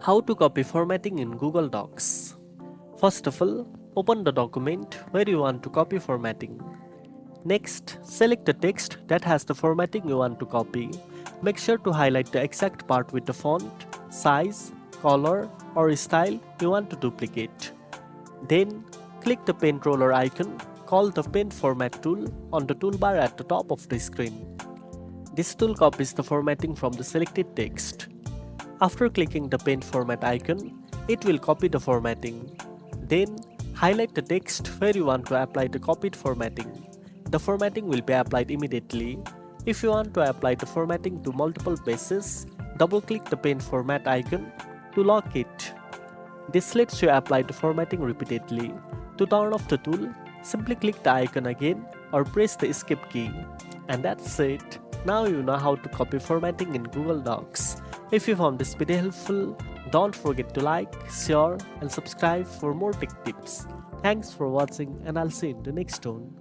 How to copy formatting in Google Docs. First of all, open the document where you want to copy formatting. Next, select the text that has the formatting you want to copy. Make sure to highlight the exact part with the font, size, color, or style you want to duplicate. Then, click the pen roller icon called the Pen Format tool on the toolbar at the top of the screen. This tool copies the formatting from the selected text. After clicking the pen format icon, it will copy the formatting. Then, highlight the text where you want to apply the copied formatting. The formatting will be applied immediately. If you want to apply the formatting to multiple pages, double-click the pen format icon to lock it. This lets you apply the formatting repeatedly. To turn off the tool, simply click the icon again or press the escape key. And that's it. Now you know how to copy formatting in Google Docs. If you found this video helpful, don't forget to like, share and subscribe for more tech tips. Thanks for watching and I'll see you in the next one.